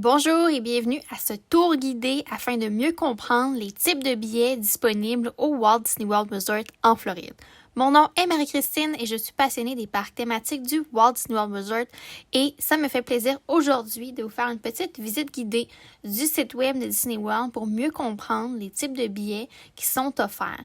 Bonjour et bienvenue à ce tour guidé afin de mieux comprendre les types de billets disponibles au Walt Disney World Resort en Floride. Mon nom est Marie-Christine et je suis passionnée des parcs thématiques du Walt Disney World Resort et ça me fait plaisir aujourd'hui de vous faire une petite visite guidée du site web de Disney World pour mieux comprendre les types de billets qui sont offerts.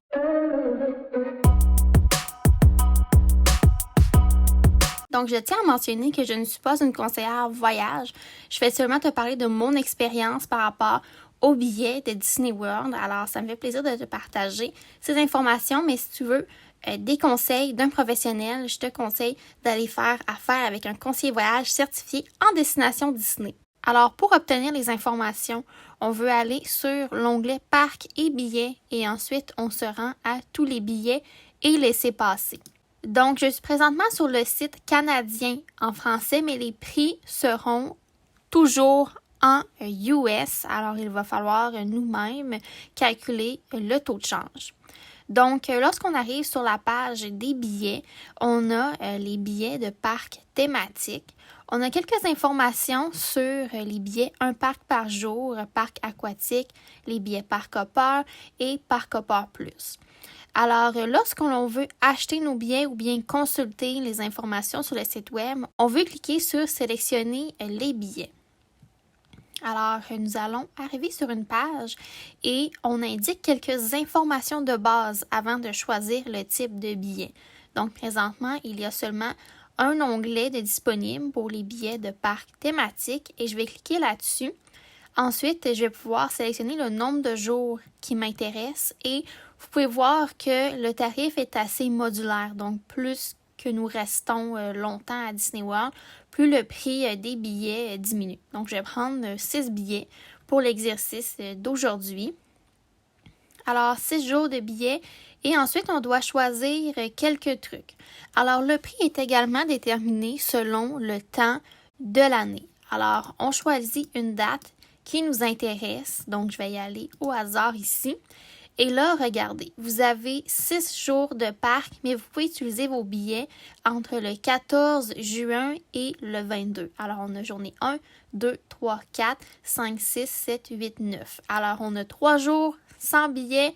Donc, je tiens à mentionner que je ne suis pas une conseillère voyage. Je vais seulement te parler de mon expérience par rapport aux billets de Disney World. Alors, ça me fait plaisir de te partager ces informations, mais si tu veux des conseils d'un professionnel, je te conseille d'aller faire affaire avec un conseiller voyage certifié en destination Disney. Alors, pour obtenir les informations, on veut aller sur l'onglet Parcs et billets et ensuite, on se rend à tous les billets et laissez-passer. Donc, je suis présentement sur le site canadien en français, mais les prix seront toujours en US. Alors, il va falloir nous-mêmes calculer le taux de change. Donc, lorsqu'on arrive sur la page des billets, on a les billets de parcs thématiques. On a quelques informations sur les billets un parc par jour, parc aquatique, les billets parc hopper et parc hopper plus. Alors, lorsqu'on veut acheter nos billets ou bien consulter les informations sur le site web, on veut cliquer sur « Sélectionner les billets ». Alors, nous allons arriver sur une page et on indique quelques informations de base avant de choisir le type de billet. Donc, présentement, il y a seulement un onglet de disponible pour les billets de parcs thématiques et je vais cliquer là-dessus. Ensuite, je vais pouvoir sélectionner le nombre de jours qui m'intéresse et vous pouvez voir que le tarif est assez modulaire. Donc, plus que nous restons longtemps à Disney World, plus le prix des billets diminue. Donc, je vais prendre 6 billets pour l'exercice d'aujourd'hui. Alors, 6 jours de billets et ensuite, on doit choisir quelques trucs. Alors, le prix est également déterminé selon le temps de l'année. Alors, on choisit une date qui nous intéresse. Donc, je vais y aller au hasard ici. Et là, regardez, vous avez 6 jours de parc, mais vous pouvez utiliser vos billets entre le 14 juin et le 22. Alors, on a journée 1, 2, 3, 4, 5, 6, 7, 8, 9. Alors, on a 3 jours sans billets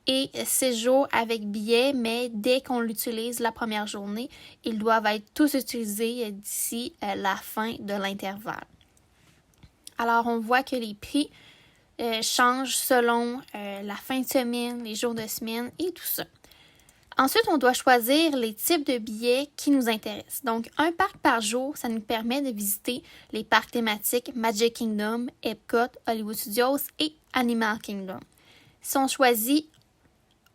et 6 jours avec billets, mais dès qu'on l'utilise la première journée, ils doivent être tous utilisés d'ici la fin de l'intervalle. Alors, on voit que les prix changent selon la fin de semaine, les jours de semaine et tout ça. Ensuite, on doit choisir les types de billets qui nous intéressent. Donc, un parc par jour, ça nous permet de visiter les parcs thématiques Magic Kingdom, Epcot, Hollywood Studios et Animal Kingdom. Si on choisit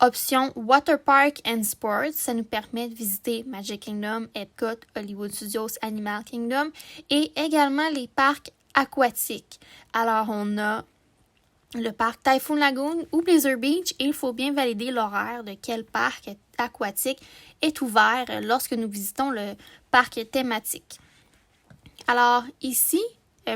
option Water Park and Sports, ça nous permet de visiter Magic Kingdom, Epcot, Hollywood Studios, Animal Kingdom et également les parcs aquatiques. Alors, on a le parc Typhoon Lagoon ou Blizzard Beach et il faut bien valider l'horaire de quel parc aquatique est ouvert lorsque nous visitons le parc thématique. Alors ici,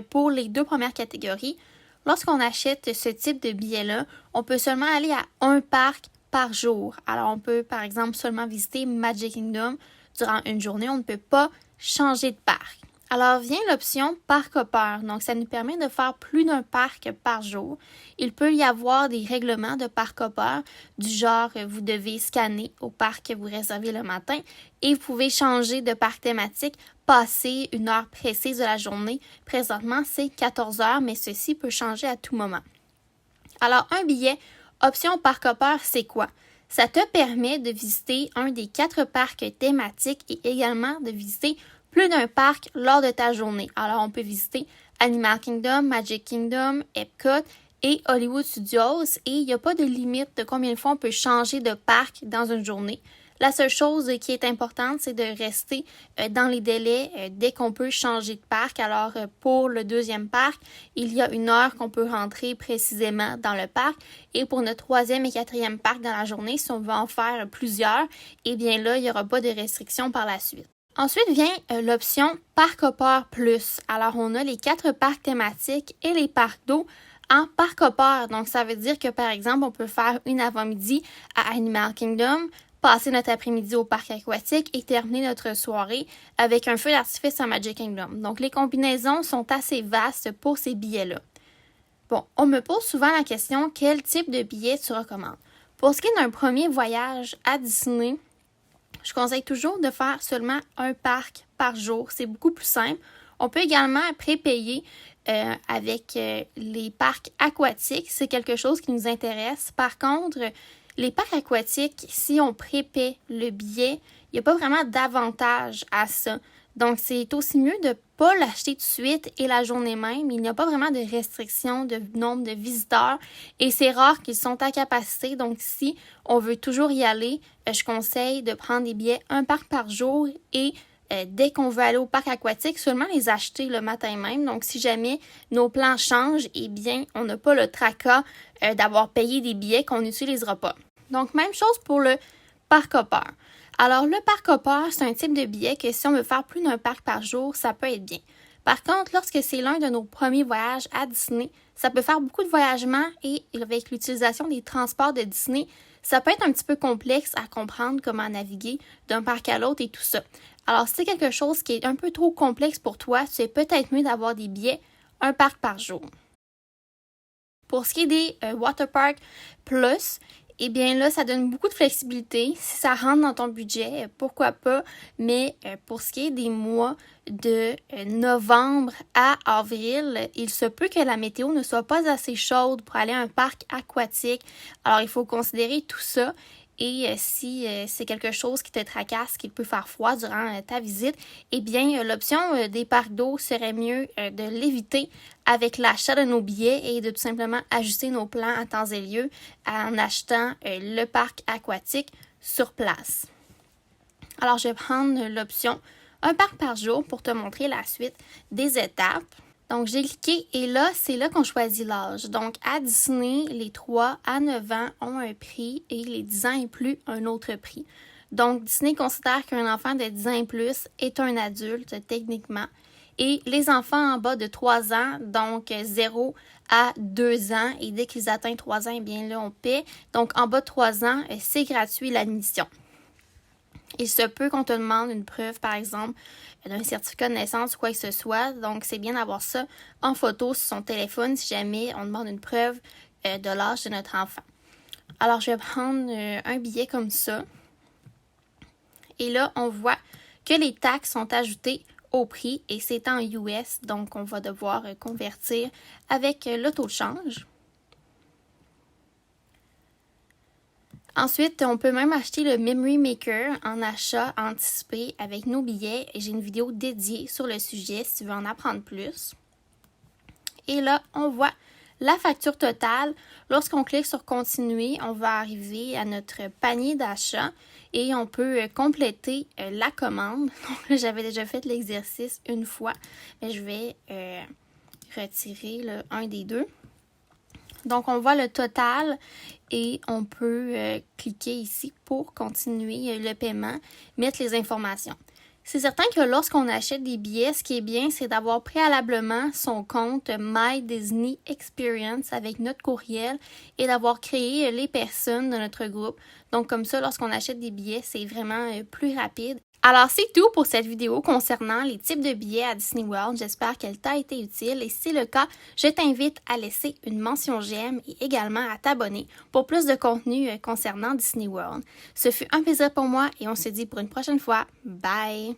pour les 2 premières catégories, lorsqu'on achète ce type de billet-là, on peut seulement aller à un parc par jour. Alors on peut par exemple seulement visiter Magic Kingdom durant une journée, on ne peut pas changer de parc. Alors, vient l'option parc hopper. Donc, ça nous permet de faire plus d'un parc par jour. Il peut y avoir des règlements de parc hopper du genre, vous devez scanner au parc que vous réservez le matin et vous pouvez changer de parc thématique, passer une heure précise de la journée. Présentement, c'est 14 heures, mais ceci peut changer à tout moment. Alors, un billet, option parc hopper, c'est quoi? Ça te permet de visiter un des 4 parcs thématiques et également de visiter plus d'un parc lors de ta journée. Alors, on peut visiter Animal Kingdom, Magic Kingdom, Epcot et Hollywood Studios et il n'y a pas de limite de combien de fois on peut changer de parc dans une journée. La seule chose qui est importante, c'est de rester dans les délais dès qu'on peut changer de parc. Alors, pour le 2e parc, il y a une heure qu'on peut rentrer précisément dans le parc. Et pour notre 3e et 4e parc dans la journée, si on veut en faire plusieurs, eh bien là, il n'y aura pas de restrictions par la suite. Ensuite vient l'option Parc Hopper Plus. Alors, on a les 4 parcs thématiques et les parcs d'eau en parc hopper. Donc, ça veut dire que, par exemple, on peut faire une avant-midi à Animal Kingdom, passer notre après-midi au parc aquatique et terminer notre soirée avec un feu d'artifice à Magic Kingdom. Donc, les combinaisons sont assez vastes pour ces billets-là. Bon, on me pose souvent la question, quel type de billet tu recommandes? Pour ce qui est d'un premier voyage à Disney, je conseille toujours de faire seulement un parc par jour. C'est beaucoup plus simple. On peut également prépayer avec les parcs aquatiques. C'est quelque chose qui nous intéresse. Par contre, les parcs aquatiques, si on prépaie le billet, il n'y a pas vraiment d'avantage à ça. Donc, c'est aussi mieux de ne pas l'acheter tout de suite et la journée même. Il n'y a pas vraiment de restriction de nombre de visiteurs et c'est rare qu'ils sont à capacité. Donc, si on veut toujours y aller, je conseille de prendre des billets un parc par jour et dès qu'on veut aller au parc aquatique, seulement les acheter le matin même. Donc, si jamais nos plans changent, eh bien, on n'a pas le tracas d'avoir payé des billets qu'on n'utilisera pas. Donc, même chose pour le parc hopper. Alors, le parc hopper, c'est un type de billet que si on veut faire plus d'un parc par jour, ça peut être bien. Par contre, lorsque c'est l'un de nos premiers voyages à Disney, ça peut faire beaucoup de voyagements et avec l'utilisation des transports de Disney, ça peut être un petit peu complexe à comprendre comment naviguer d'un parc à l'autre et tout ça. Alors, si c'est quelque chose qui est un peu trop complexe pour toi, c'est peut-être mieux d'avoir des billets un parc par jour. Pour ce qui est des Water Park Plus, eh bien là, ça donne beaucoup de flexibilité. Si ça rentre dans ton budget, pourquoi pas. Mais pour ce qui est des mois de novembre à avril, il se peut que la météo ne soit pas assez chaude pour aller à un parc aquatique. Alors, il faut considérer tout ça. Et si c'est quelque chose qui te tracasse, qui peut faire froid durant ta visite, eh bien, l'option des parcs d'eau serait mieux de l'éviter avec l'achat de nos billets et de tout simplement ajuster nos plans à temps et lieu en achetant le parc aquatique sur place. Alors, je vais prendre l'option un parc par jour pour te montrer la suite des étapes. Donc, j'ai cliqué et là, c'est là qu'on choisit l'âge. Donc, à Disney, les 3 à 9 ans ont un prix et les 10 ans et plus, un autre prix. Donc, Disney considère qu'un enfant de 10 ans et plus est un adulte, techniquement. Et les enfants en bas de 3 ans, donc 0 à 2 ans, et dès qu'ils atteignent 3 ans, eh bien là, on paie. Donc, en bas de 3 ans, c'est gratuit l'admission. Il se peut qu'on te demande une preuve, par exemple, d'un certificat de naissance ou quoi que ce soit. Donc, c'est bien d'avoir ça en photo sur son téléphone si jamais on demande une preuve de l'âge de notre enfant. Alors, je vais prendre un billet comme ça. Et là, on voit que les taxes sont ajoutées au prix et c'est en US. Donc, on va devoir convertir avec le taux de change. Ensuite, on peut même acheter le Memory Maker en achat anticipé avec nos billets. J'ai une vidéo dédiée sur le sujet si tu veux en apprendre plus. Et là, on voit la facture totale. Lorsqu'on clique sur Continuer, on va arriver à notre panier d'achat et on peut compléter la commande. Donc, j'avais déjà fait l'exercice une fois, mais je vais retirer un des deux. Donc, on voit le total et on peut cliquer ici pour continuer le paiement, mettre les informations. C'est certain que lorsqu'on achète des billets, ce qui est bien, c'est d'avoir préalablement son compte My Disney Experience avec notre courriel et d'avoir créé les personnes de notre groupe. Donc, comme ça, lorsqu'on achète des billets, c'est vraiment plus rapide. Alors, c'est tout pour cette vidéo concernant les types de billets à Disney World. J'espère qu'elle t'a été utile et si c'est le cas, je t'invite à laisser une mention j'aime et également à t'abonner pour plus de contenu concernant Disney World. Ce fut un plaisir pour moi et on se dit pour une prochaine fois. Bye!